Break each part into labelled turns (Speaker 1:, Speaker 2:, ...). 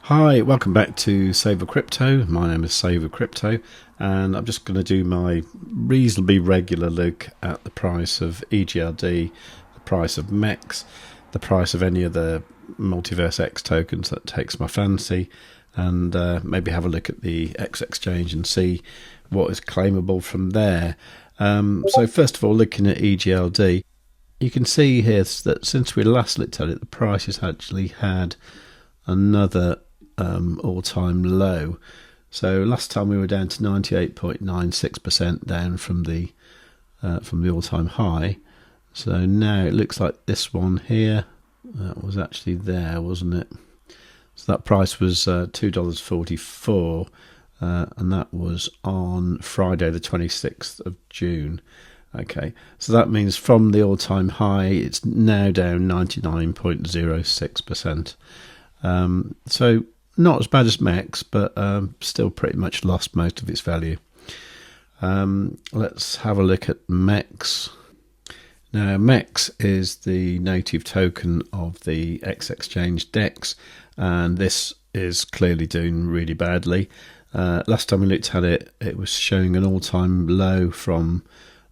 Speaker 1: Hi, welcome back to Save with Crypto. My name is Save with Crypto, and I'm just going to do my reasonably regular look at the price of EGLD, the price of MEX, the price of any of the MultiversX tokens that takes my fancy, and maybe have a look at the X exchange and see what is claimable from there. So first of all, looking at EGLD, you can see here that since we last looked at it, the price has actually had another all-time low. So last time we were down to 98.96% down from the all-time high. So now it looks like this one here that was actually there, wasn't it? So that price was $2.44, and that was on Friday the 26th of June. Okay, so that means from the all-time high it's now down 99.06%. So not as bad as MEX, but still pretty much lost most of its value. Let's have a look at MEX. Now, MEX is the native token of the X exchange DEX, and this is clearly doing really badly. Last time we looked at it, it was showing an all-time low from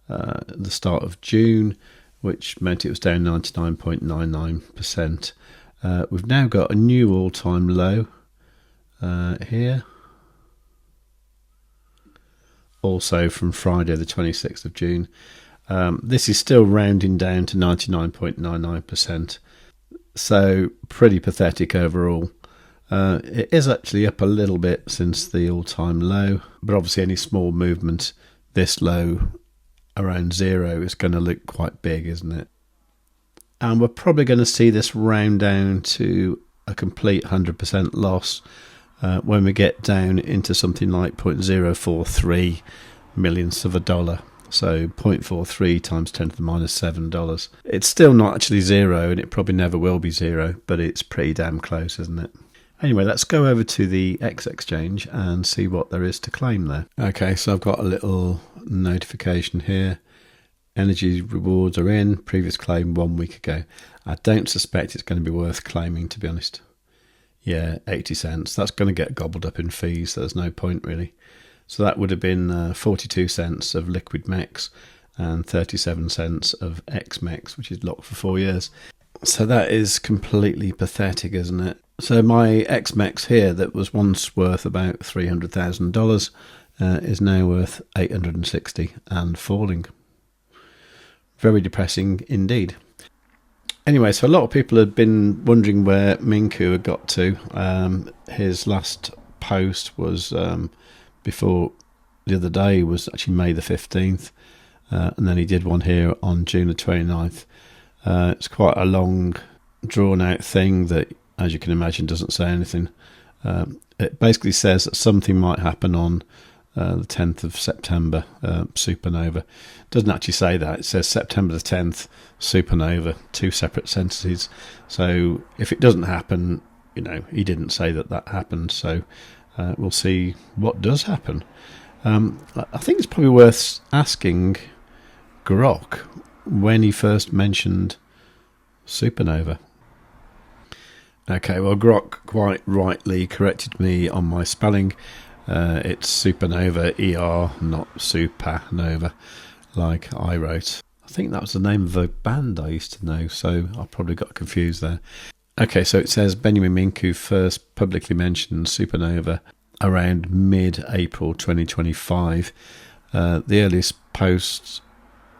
Speaker 1: the start of June, which meant it was down 99.99%. We've now got a new all-time low here, also from Friday the 26th of June. This is still rounding down to 99.99%, so pretty pathetic overall. It is actually up a little bit since the all-time low, but obviously any small movement this low around zero is going to look quite big, isn't it? And we're probably going to see this round down to a complete 100% loss when we get down into something like 0.043 millionths of a dollar. So 0.43 times 10 to the minus $7. It's still not actually zero, and it probably never will be zero, but it's pretty damn close, isn't it? Anyway, let's go over to the X exchange and see what there is to claim there. Okay, so I've got a little notification here. Energy rewards are in, previous claim 1 week ago. I don't suspect it's going to be worth claiming, to be honest. Yeah, 80 cents. That's going to get gobbled up in fees, so there's no point really. So that would have been 42 cents of liquid MEX and 37 cents of XMEX, which is locked for 4 years. So that is completely pathetic, isn't it? So my XMEX here that was once worth about $300,000 is now worth $860 and falling. Very depressing indeed. Anyway, so a lot of people had been wondering where Minku had got to. His last post was before the other day, was actually May the 15th. And then he did one here on June the 29th. It's quite a long, drawn-out thing that, as you can imagine, doesn't say anything. It basically says that something might happen on the 10th of September, Supernova. Doesn't actually say that. It says September the 10th, Supernova, 2 separate sentences. So if it doesn't happen, he didn't say that happened. So we'll see what does happen. I think it's probably worth asking Grok when he first mentioned Supernova. Okay, well, Grok quite rightly corrected me on my spelling. It's Supernova, ER, not Supernova, like I wrote. I think that was the name of a band I used to know, so I probably got confused there. Okay, so it says Benjamin Minku first publicly mentioned Supernova around mid-April 2025. The earliest posts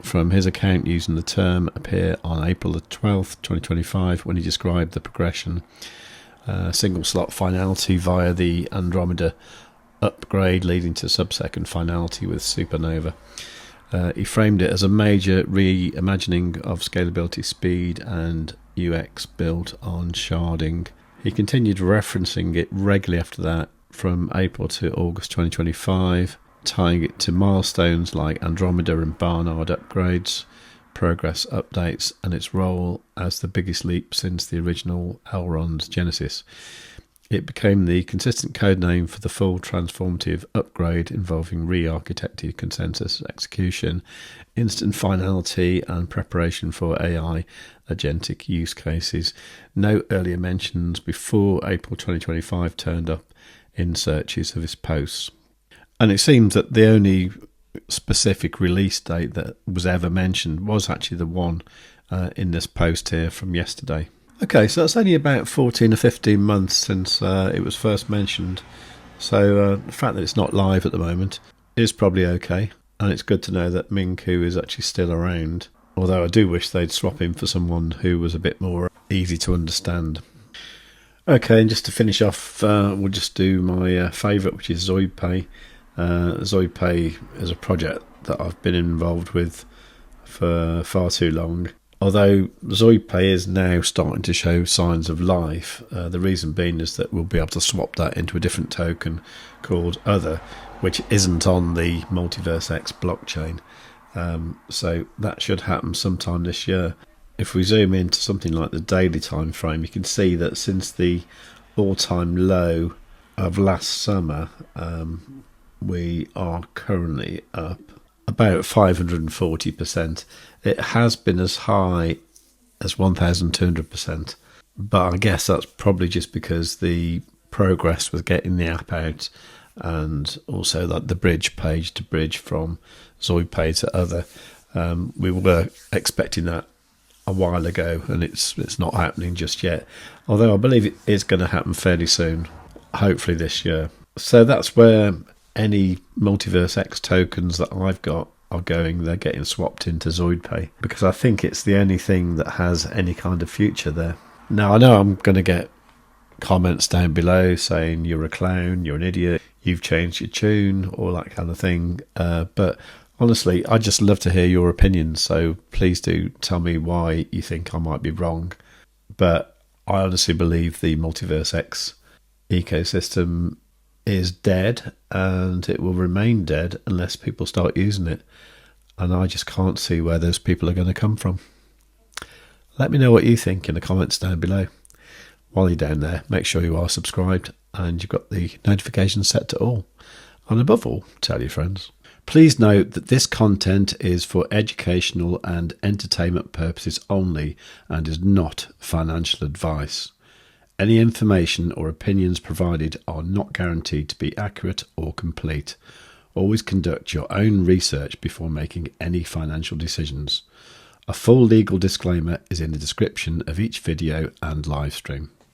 Speaker 1: from his account using the term appear on April the 12th, 2025, when he described the progression, single slot finality via the Andromeda upgrade leading to sub-second finality with Supernova. He framed it as a major reimagining of scalability, speed and UX built on sharding. He continued referencing it regularly after that from April to August 2025, tying it to milestones like Andromeda and Barnard upgrades, progress updates, and its role as the biggest leap since the original Elrond's genesis. It became the consistent code name for the full transformative upgrade involving re-architected consensus execution, instant finality, and preparation for AI agentic use cases. No earlier mentions before April 2025 turned up in searches of his posts. And it seems that the only specific release date that was ever mentioned was actually the one in this post here from yesterday. Okay, so that's only about 14 or 15 months since it was first mentioned. So the fact that it's not live at the moment is probably okay. And it's good to know that Minku is actually still around. Although I do wish they'd swap him for someone who was a bit more easy to understand. Okay, and just to finish off, we'll just do my favourite, which is ZoidPay. ZoidPay is a project that I've been involved with for far too long. Although ZoidPay is now starting to show signs of life, the reason being is that we'll be able to swap that into a different token called Other, which isn't on the MultiversX blockchain. So that should happen sometime this year. If we zoom into something like the daily time frame, you can see that since the all-time low of last summer, we are currently up about 540%. It has been as high as 1,200%, but I guess that's probably just because the progress with getting the app out, and also like the bridge page to bridge from ZoidPay to Other. We were expecting that a while ago, and it's not happening just yet. Although I believe it is going to happen fairly soon, hopefully this year. So that's where any MultiversX tokens that I've got are going. They're getting swapped into ZoidPay because I think it's the only thing that has any kind of future there. Now I know I'm going to get comments down below saying you're a clown, you're an idiot, you've changed your tune, all that kind of thing. But honestly, I just love to hear your opinions. So please do tell me why you think I might be wrong. But I honestly believe the MultiversX ecosystem is dead, and it will remain dead unless people start using it. And I just can't see where those people are going to come from. Let me know what you think in the comments down below. While you're down there, make sure you are subscribed and you've got the notifications set to all. And above all, tell your friends. Please note that this content is for educational and entertainment purposes only and is not financial advice. Any information or opinions provided are not guaranteed to be accurate or complete. Always conduct your own research before making any financial decisions. A full legal disclaimer is in the description of each video and live stream.